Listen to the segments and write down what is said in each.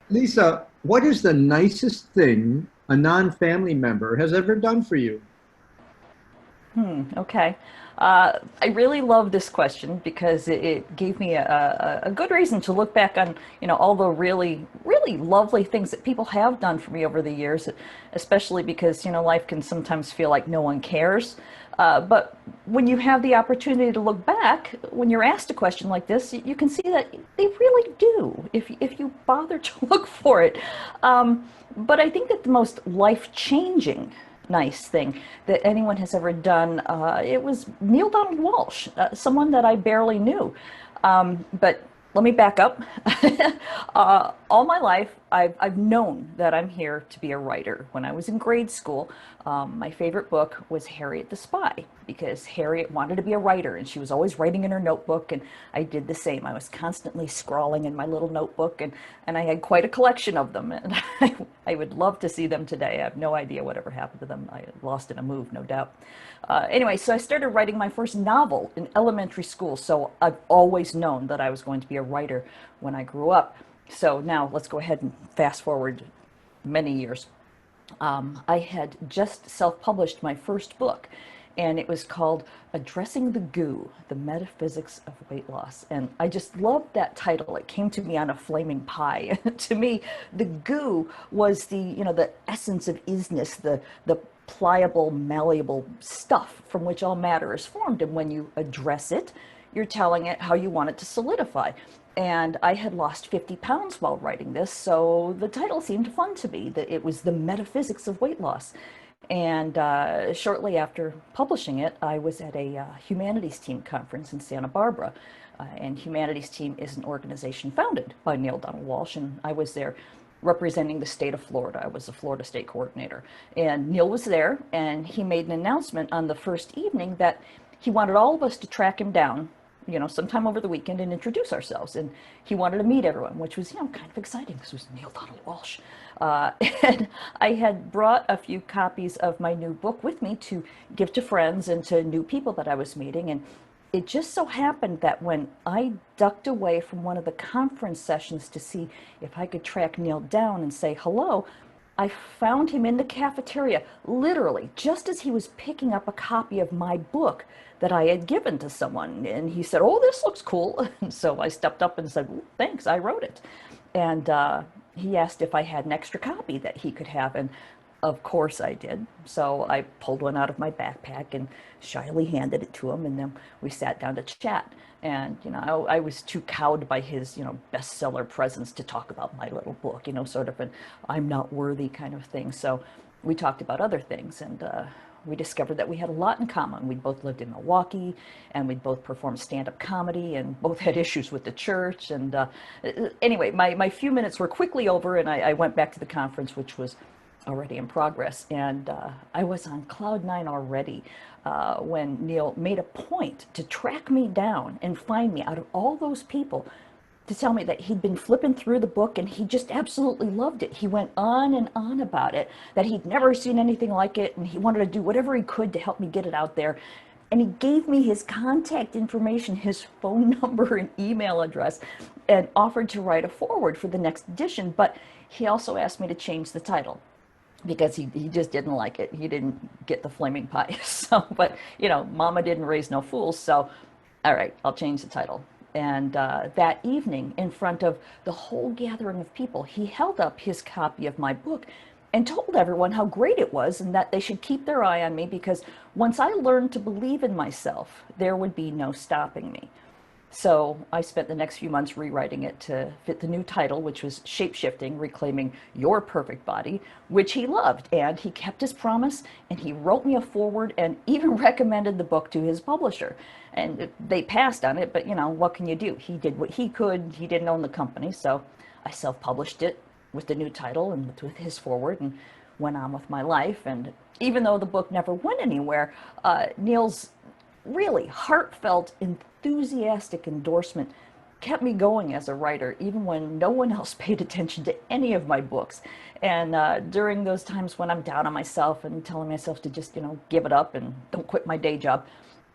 Lisa, what is the nicest thing a non-family member has ever done for you? Okay. I really love this question because it gave me a good reason to look back on, all the really, really lovely things that people have done for me over the years, especially because, life can sometimes feel like no one cares. But when you have the opportunity to look back, when you're asked a question like this, you can see that they really do, if you bother to look for it. But I think that the most life-changing nice thing that anyone has ever done. It was Neil Donald Walsh, someone that I barely knew. But let me back up. All my life, I've known that I'm here to be a writer. When I was in grade school, my favorite book was Harriet the Spy because Harriet wanted to be a writer and she was always writing in her notebook, and I did the same. I was constantly scrawling in my little notebook, and I had quite a collection of them. And I would love to see them today. I have no idea whatever happened to them. I lost in a move, no doubt. Anyway, so I started writing my first novel in elementary school. So I've always known that I was going to be a writer when I grew up. So now let's go ahead and fast forward many years. I had just self-published my first book, and it was called Addressing the Goo, The Metaphysics of Weight Loss. And I just loved that title. It came to me on a flaming pie. To me, the goo was the essence of isness, the pliable, malleable stuff from which all matter is formed. And when you address it, you're telling it how you want it to solidify. And I had lost 50 pounds while writing this, so the title seemed fun to me. That it was The Metaphysics of Weight Loss. And shortly after publishing it, I was at a humanities team conference in Santa Barbara. And Humanities Team is an organization founded by Neil Donald Walsh, and I was there representing the state of Florida. I was the Florida state coordinator. And Neil was there, and he made an announcement on the first evening that he wanted all of us to track him down, sometime over the weekend and introduce ourselves. And he wanted to meet everyone, which was, kind of exciting because it was Neil Donald Walsh. Uh, and I had brought a few copies of my new book with me to give to friends and to new people that I was meeting. And it just so happened that when I ducked away from one of the conference sessions to see if I could track Neil down and say hello, I found him in the cafeteria, literally, just as he was picking up a copy of my book that I had given to someone. And he said, "Oh, this looks cool." And so I stepped up and said, "Thanks, I wrote it." And he asked if I had an extra copy that he could have. And of course I did. So I pulled one out of my backpack and shyly handed it to him. And then we sat down to chat. And, I was too cowed by his, bestseller presence to talk about my little book, sort of an I'm not worthy kind of thing. So we talked about other things, and we discovered that we had a lot in common. We'd both lived in Milwaukee, and we'd both performed stand-up comedy, and both had issues with the church. And anyway, my few minutes were quickly over, and I went back to the conference, which was already in progress. And I was on cloud nine already when Neil made a point to track me down and find me out of all those people, to tell me that he'd been flipping through the book and he just absolutely loved it. He went on and on about it, that he'd never seen anything like it, and he wanted to do whatever he could to help me get it out there. And he gave me his contact information, his phone number and email address, and offered to write a foreword for the next edition. But he also asked me to change the title because he just didn't like it. He didn't get the flaming pie. So, but mama didn't raise no fools. So, all right, I'll change the title. And that evening, in front of the whole gathering of people, he held up his copy of my book and told everyone how great it was and that they should keep their eye on me because once I learned to believe in myself, there would be no stopping me. So I spent the next few months rewriting it to fit the new title, which was Shapeshifting, Reclaiming Your Perfect Body, which he loved. And he kept his promise, and he wrote me a foreword and even recommended the book to his publisher. And they passed on it, but what can you do? He did what he could. He didn't own the company, so I self-published it with the new title and with his foreword and went on with my life. And even though the book never went anywhere, Neil's really heartfelt, enthusiastic endorsement kept me going as a writer, even when no one else paid attention to any of my books. And during those times when I'm down on myself and telling myself to just, give it up and don't quit my day job,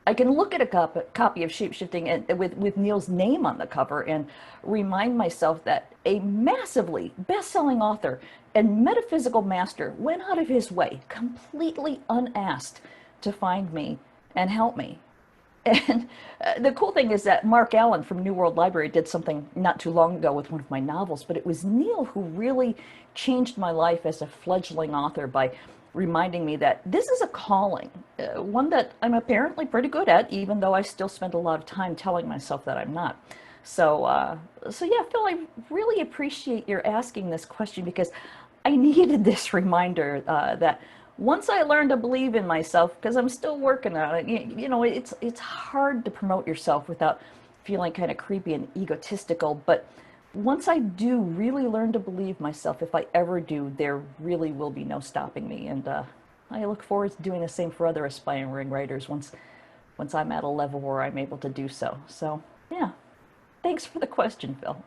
I can look at a copy of Shapeshifting and with Neil's name on the cover and remind myself that a massively best-selling author and metaphysical master went out of his way, completely unasked, to find me and help me. And the cool thing is that Mark Allen from New World Library did something not too long ago with one of my novels, but it was Neil who really changed my life as a fledgling author by reminding me that this is a calling, one that I'm apparently pretty good at, even though I still spend a lot of time telling myself that I'm not. So yeah, Phil, I really appreciate your asking this question because I needed this reminder that once I learned to believe in myself, because I'm still working on it, you know, it's hard to promote yourself without feeling kind of creepy and egotistical. But once I do really learn to believe myself, if I ever do, there really will be no stopping me. And I look forward to doing the same for other aspiring writers once I'm at a level where I'm able to do so. So yeah, thanks for the question, Phil.